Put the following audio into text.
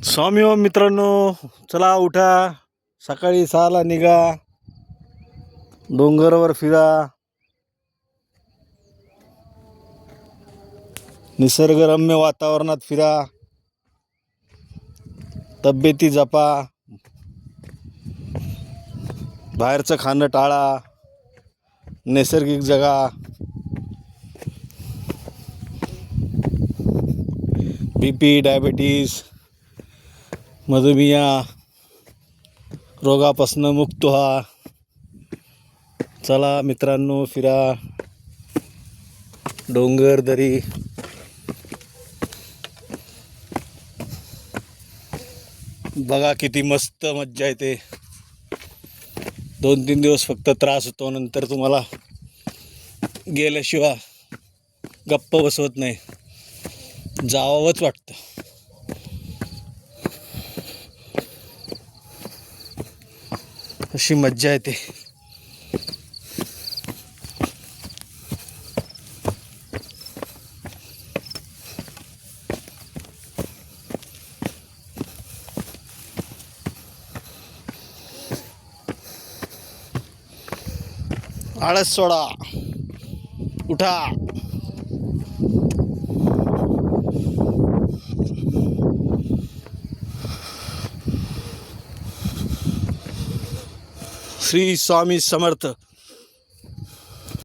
स्वामी हो मित्रांनो, चला उठा, सकाळी 6ला निघा, डोंगरावर फिरा, निसर्गरम्य वातावरणात फिरा, तब्येती जपा, बाहेरचं खाणं टाळा, नैसर्गिक जगा. BP, डायबिटीज, मधुमेह रोगापासून मुक्त व्हा. चला मित्रांनो, फिरा, डोंगर दरी, बघा किती मस्त मज्जा येते. 2-3 दिवस फक्त त्रास होतो, नंतर तुम्हाला गेल्याशिवाय गप्प बसवत नाही, जावंच वाटतं. अशी मज्जा येते. आळस सोडा, उठा. श्री स्वामी समर्थ.